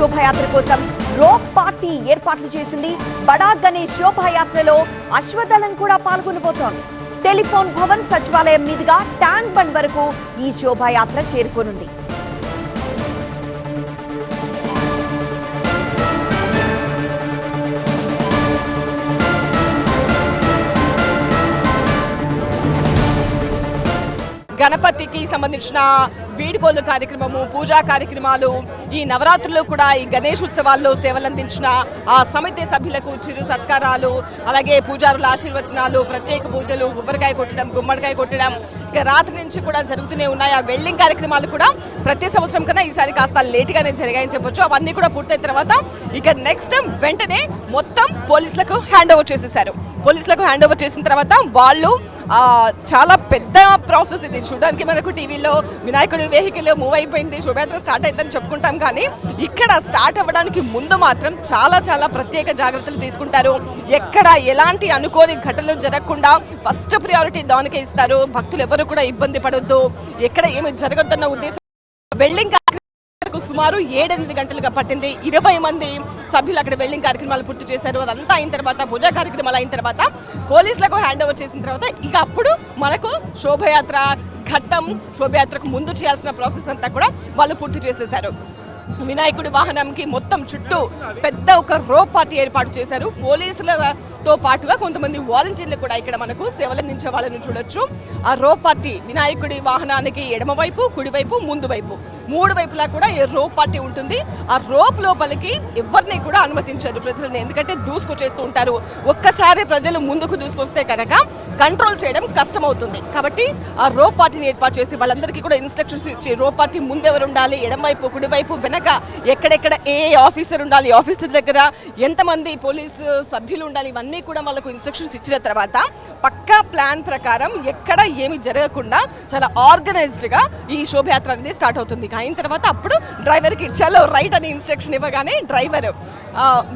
శోభాయాత్ర కోసం rope party ఏర్పాట్లు చేసింది. బడా గణేష్ శోభాయాత్రలో అశ్వదళం కూడా పాల్గొనబోతోంది. టెలిఫోన్ భవన్ సచివాలయం మీదుగా ట్యాంక్ బండ్ వరకు ఈ శోభాయాత్ర చేరుకోనుంది. గణపతికి సంబంధించిన వీడ్కోలు కార్యక్రమము, పూజా కార్యక్రమాలు, ఈ నవరాత్రుల్లో కూడా ఈ గణేష్ ఉత్సవాల్లో సేవలందించిన ఆ సమితి సభ్యులకు చిరు సత్కారాలు, అలాగే పూజారుల ఆశీర్వచనాలు, ప్రత్యేక పూజలు, కొబ్బరికాయ కొట్టడం, గుమ్మడికాయ కొట్టడం ఇక రాత్రి నుంచి కూడా జరుగుతూనే ఉన్నాయి. ఆ వెల్డింగ్ కార్యక్రమాలు కూడా ప్రతి సంవత్సరం కన్నా ఈసారి కాస్త లేటుగానే జరిగాయని చెప్పొచ్చు. అవన్నీ కూడా పూర్తయిన తర్వాత ఇక నెక్స్ట్ వెంటనే మొత్తం పోలీసులకు హ్యాండ్ ఓవర్ చేసేసారు. పోలీసులకు హ్యాండ్ ఓవర్ చేసిన తర్వాత వాళ్ళు చాలా పెద్ద ప్రాసెస్ ఇది. చూడడానికి మనకు టీవీలో వినాయకుడి వెహికల్ మూవ్ అయిపోయింది, శోభయాత్ర స్టార్ట్ అయిందని చెప్పుకుంటాం, కానీ ఇక్కడ స్టార్ట్ అవ్వడానికి ముందు మాత్రం చాలా ప్రత్యేక జాగ్రత్తలు తీసుకుంటారు. ఎక్కడ ఎలాంటి అనుకోని ఘటనలు జరగకుండా ఫస్ట్ ప్రియారిటీ దానికే ఇస్తారు. భక్తులు ఎవరు కూడా ఇబ్బంది పడొద్దు, ఎక్కడ ఏమి జరగొద్దన్న ఉద్దేశం. వెల్డింగ్ సుమారు 7-8 గంటలుగా పట్టింది. 20 మంది సభ్యులు అక్కడ వెల్డింగ్ కార్యక్రమాలు పూర్తి చేశారు. అదంతా అయిన తర్వాత, పూజా కార్యక్రమాలు అయిన తర్వాత, పోలీసులకు హ్యాండ్ ఓవర్ చేసిన తర్వాత ఇక అప్పుడు మనకు శోభయాత్ర ఘట్టం, శోభయాత్రకు ముందు చేయాల్సిన ప్రాసెస్ అంతా కూడా వాళ్ళు పూర్తి చేసేశారు. వినాయకుడి వాహనంకి మొత్తం చుట్టూ పెద్ద ఒక రోప్ పార్టీ ఏర్పాటు చేశారు. పోలీసులతో పాటుగా కొంతమంది వాలంటీర్లు కూడా ఇక్కడ మనకు సేవలందించే వాళ్ళని చూడొచ్చు. ఆ రోప్ పార్టీ వినాయకుడి వాహనానికి ఎడమవైపు, కుడివైపు, ముందు వైపు 3 వైపులా కూడా ఈ రోప్ పార్టీ ఉంటుంది. ఆ రోప్ లోపలికి ఎవరిని కూడా అనుమతించారు ప్రజలని, ఎందుకంటే దూసుకొచ్చేస్తూ ఉంటారు. ఒక్కసారి ప్రజలు ముందుకు దూసుకొస్తే కనుక కంట్రోల్ చేయడం కష్టమవుతుంది. కాబట్టి ఆ రోప్ పార్టీని ఏర్పాటు చేసి వాళ్ళందరికీ కూడా ఇన్స్ట్రక్షన్స్ ఇచ్చి, రోప్ పార్టీ ముందెవరు ఉండాలి, ఎడమవైపు, కుడివైపు, వెనక ఎక్కడెక్కడ ఏ ఆఫీసర్ ఉండాలి, ఆఫీసర్ దగ్గర ఎంతమంది పోలీసు సభ్యులు ఉండాలి, ఇవన్నీ కూడా వాళ్ళకు ఇన్స్ట్రక్షన్స్ ఇచ్చిన తర్వాత పక్కా ప్లాన్ ప్రకారం ఎక్కడ ఏమి జరగకుండా చాలా ఆర్గనైజ్డ్గా ఈ శోభయాత్ర అనేది స్టార్ట్ అవుతుంది. అయిన తర్వాత అప్పుడు డ్రైవర్కి చలో రైట్ అని ఇన్స్ట్రక్షన్ ఇవ్వగానే డ్రైవర్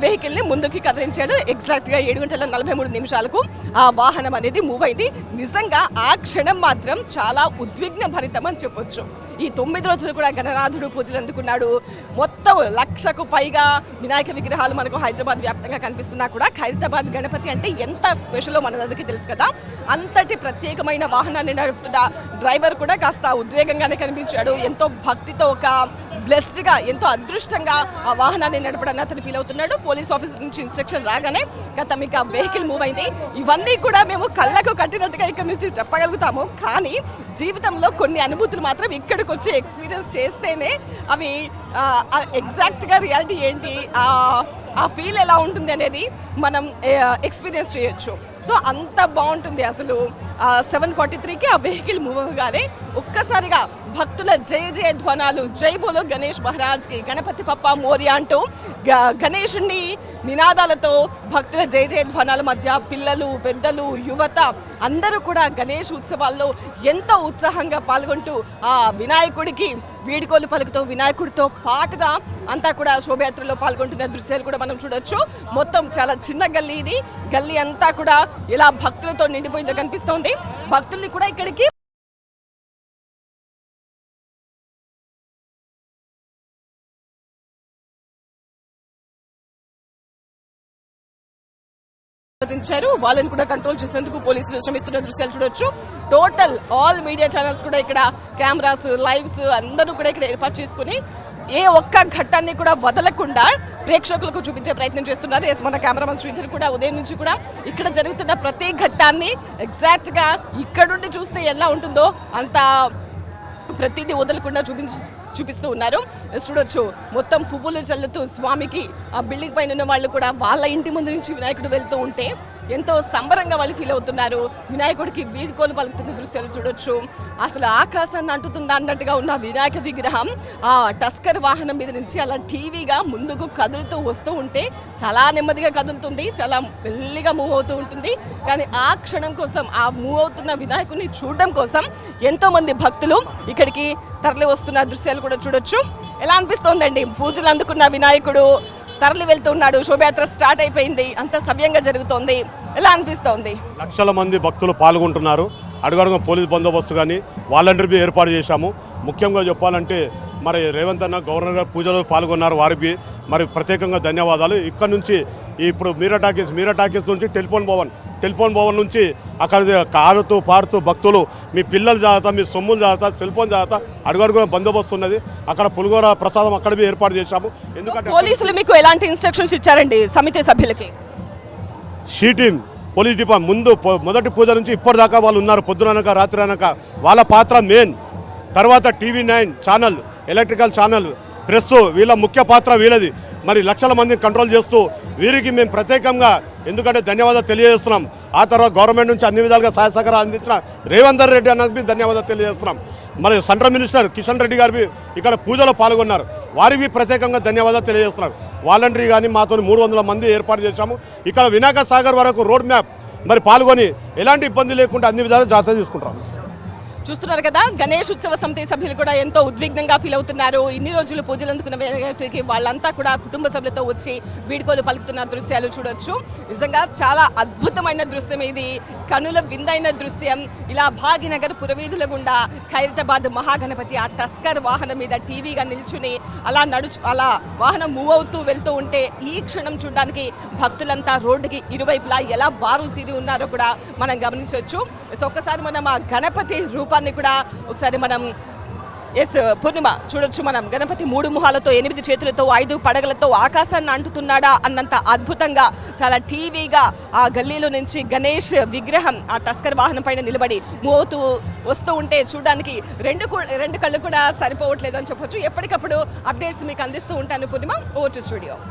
వెహికల్ని ముందుకి కదిలించాడు. ఎగ్జాక్ట్గా 7:43 ఆ వాహనం అనేది మూవ్ అయింది. నిజంగా ఆ క్షణం మాత్రం చాలా ఉద్విగ్న భరితం అని చెప్పొచ్చు. ఈ 9 రోజులు కూడా గణనాథుడు పూజలు అందుకున్నాడు. మొత్తం 1,00,000కు పైగా వినాయక విగ్రహాలు మనకు హైదరాబాద్ వ్యాప్తంగా కనిపిస్తున్నా కూడా ఖైరతాబాద్ గణపతి అంటే ఎంత స్పెషలో మనందరికీ తెలుసు కదా. అంతటి ప్రత్యేకమైన వాహనాన్ని నడుపుతున్న డ్రైవర్ కూడా కాస్త ఉద్వేగంగానే కనిపించాడు. ఎంతో భక్తితో, ఒక బ్లెస్డ్గా, ఎంతో అదృష్టంగా ఆ వాహనాన్ని నడపడాన్ని అతను ఫీల్ అవుతున్నాడు. పోలీస్ ఆఫీసర్ నుంచి ఇన్స్ట్రక్షన్ రాగానే మీకు ఆ వెహికల్ మూవ్ అయింది. ఇవన్నీ కూడా మేము కళ్ళకు కట్టినట్టుగా ఇక్కడ నుంచి చెప్పగలుగుతాము, కానీ జీవితంలో కొన్ని అనుభూతులు మాత్రం ఇక్కడికి వచ్చి ఎక్స్పీరియన్స్ చేస్తేనే అవి ఎగ్జాక్ట్గా రియాలిటీ ఏంటి, ఆ ఫీల్ ఎలా ఉంటుంది అనేది మనం ఎక్స్పీరియన్స్ చేయొచ్చు. సో అంత బాగుంటుంది. అసలు 7:43కి ఆ వెహికల్ మూవ్ అవ్వగానే ఒక్కసారిగా భక్తుల జయ జయ ధ్వనాలు, జై బోలో గణేష్ మహారాజ్కి, గణపతి పప్ప మోరియా అంటూ గణేషుని నినాదాలతో భక్తుల జయ జయ ధ్వనాల మధ్య పిల్లలు, పెద్దలు, యువత అందరూ కూడా గణేష్ ఉత్సవాల్లో ఎంతో ఉత్సాహంగా పాల్గొంటూ ఆ వినాయకుడికి వీడ్కోలు పలుకుతూ వినాయకుడితో పాటుగా అంతా కూడా శోభయాత్రలో పాల్గొంటున్న దృశ్యాలు కూడా మనం చూడొచ్చు. మొత్తం చాలా చిన్న గల్లీ ఇది. గల్లీ అంతా కూడా ఇలా భక్తులతో నిండిపోయిందో కనిపిస్తోంది. భక్తుల్ని కూడా ఇక్కడికి వాళ్ళని కూడా కంట్రోల్ చేసేందుకు పోలీసులు శ్రమిస్తున్న దృశ్యాలు చూడొచ్చు. టోటల్ ఆల్ మీడియా ఛానల్స్ కూడా ఇక్కడ కెమెరాస్, లైవ్స్ అందరూ కూడా ఇక్కడ ఏర్పాటు చేసుకుని ఏ ఒక్క ఘట్టాన్ని కూడా వదలకుండా ప్రేక్షకులకు చూపించే ప్రయత్నం చేస్తున్నారు. మన కెమెరామన్ శ్రీధర్ కూడా ఉదయం నుంచి కూడా ఇక్కడ జరుగుతున్న ప్రతి ఘట్టాన్ని ఎగ్జాక్ట్గా ఇక్కడ నుండి చూస్తే ఎలా ఉంటుందో అంత ప్రతిదీ వదలకుండా చూపిస్తూ ఉన్నారు. చూడొచ్చు మొత్తం పువ్వులు చల్లుతూ స్వామికి ఆ బిల్డింగ్ పైన ఉన్న వాళ్ళు కూడా వాళ్ళ ఇంటి ముందు నుంచి వినాయకుడు వెళ్తూ ఉంటే ఎంతో సంబరంగా వాళ్ళు ఫీల్ అవుతున్నారు. వినాయకుడికి వీడ్కోలు పలుకుతున్న దృశ్యాలు చూడొచ్చు. అసలు ఆకాశాన్ని అంటుతుందా అన్నట్టుగా ఉన్న వినాయక విగ్రహం ఆ టస్కర్ వాహనం మీద నుంచి అలా టీవీగా ముందుకు కదులుతూ వస్తూ ఉంటే చాలా నెమ్మదిగా కదులుతుంది, చాలా మెల్లిగా మూవ్ అవుతూ ఉంటుంది. కానీ ఆ క్షణం కోసం, ఆ మూవ్ అవుతున్న వినాయకుడిని చూడడం కోసం ఎంతో మంది భక్తులు ఇక్కడికి తరలి వస్తున్న దృశ్యాలు కూడా చూడొచ్చు. ఎలా అనిపిస్తోందండి? పూజలు అందుకున్న వినాయకుడు తరలి వెళ్తున్నాడు, శోభయాత్ర స్టార్ట్ అయిపోయింది, అంత సవ్యంగా జరుగుతోంది, ఎలా అనిపిస్తోంది? లక్షల మంది భక్తులు పాల్గొంటున్నారు. అడుగడుగు పోలీస్ బందోబస్తు కానీ వాలంటీర్ ఏర్పాటు చేశాము. ముఖ్యంగా చెప్పాలంటే మరి రేవంత్ అన్న గవర్నర్ గారు పూజలో పాల్గొన్నారు, వారికి మరి ప్రత్యేకంగా ధన్యవాదాలు. ఇక్కడ నుంచి ఇప్పుడు మీరా టాకీస్ నుంచి టెలిఫోన్ భవన్ నుంచి అక్కడ కారుతూ పారుతూ భక్తులు మీ పిల్లల జాగ్రత్త, మీ సొమ్ముల జాగ్రత్త, సెల్ ఫోన్ జాగ్రత్త, అడుగడుగున బందోబస్తు ఉన్నది. అక్కడ పులిగోర ప్రసాదం అక్కడ ఏర్పాటు చేశాము. ఎందుకంటే పోలీసులు మీకు ఎలాంటి ఇన్స్ట్రక్షన్స్ ఇచ్చారండి సమితి సభ్యులకి? షీటింగ్ పోలీస్ డిపార్ట్మెంట్ మొదటి పూజ నుంచి ఇప్పటిదాకా వాళ్ళు ఉన్నారు. పొద్దుననక రాత్రి అనక వాళ్ళ పాత్ర మెయిన్. తర్వాత TV9 channel, electrical channel, press, వీళ్ళ ముఖ్య పాత్ర వీళ్ళది. మరి లక్షల మందిని కంట్రోల్ చేస్తూ వీరికి మేము ప్రత్యేకంగా ఎందుకంటే ధన్యవాదాలు తెలియజేస్తున్నాం. ఆ తర్వాత గవర్నమెంట్ నుంచి అన్ని విధాలుగా సహాయ సహకారాలు అందించిన రేవంత్ రెడ్డి అన్నకి ధన్యవాదాలు తెలియజేస్తున్నాం. మరి సెంట్రల్ మినిస్టర్ కిషన్ రెడ్డి గారు ఇక్కడ పూజలో పాల్గొన్నారు, వారికి ప్రత్యేకంగా ధన్యవాదాలు తెలియజేస్తున్నాం. వాలంటరీ కానీ మాతో 300 మంది ఏర్పాటు చేశాము. ఇక్కడ వినాయక సాగర్ వరకు రోడ్ మ్యాప్ మరి పాల్గొని ఎలాంటి ఇబ్బంది లేకుండా అన్ని విధాలు జాగ్రత్త తీసుకుంటాం. చూస్తున్నారు కదా, గణేష్ ఉత్సవ సమితి సభ్యులు కూడా ఎంతో ఉద్విగ్నంగా ఫీల్ అవుతున్నారు. ఇన్ని రోజులు పూజలు అందుకున్న వ్యక్తికి వాళ్ళంతా కూడా కుటుంబ సభ్యులతో వచ్చి వీడ్కోలు పలుకుతున్న దృశ్యాలు చూడొచ్చు. నిజంగా చాలా అద్భుతమైన దృశ్యం ఇది, కనుల విందైన దృశ్యం. ఇలా భాగ్యనగర్ పురవీధుల గుండా ఖైరతాబాద్ మహాగణపతి ఆ టస్కర్ వాహనం మీద టీవీగా నిల్చుని అలా వాహనం మూవ్ అవుతూ వెళ్తూ ఉంటే ఈ క్షణం చూడడానికి భక్తులంతా రోడ్డుకి ఇరువైపులా ఎలా బారులు తీరి ఉన్నారో కూడా మనం గమనించవచ్చు. సో ఒక్కసారి మనం ఆ గణపతి రూపాన్ని కూడా ఒకసారి మనం పూర్ణిమ చూడొచ్చు. మనం గణపతి 3 ముఖాలతో 8 చేతులతో 5 పడగలతో ఆకాశాన్ని అంటుతున్నాడా అన్నంత అద్భుతంగా చాలా టీవీగా ఆ గల్లీలో నుంచి గణేష్ విగ్రహం ఆ టస్కర్ వాహనం పైన నిలబడి మోతూ వస్తూ ఉంటే చూడడానికి రెండు కళ్ళు కూడా సరిపోవట్లేదు అని చెప్పొచ్చు. ఎప్పటికప్పుడు అప్డేట్స్ మీకు అందిస్తూ ఉంటాను. పూర్ణిమ, ఓవర్ టు స్టూడియో.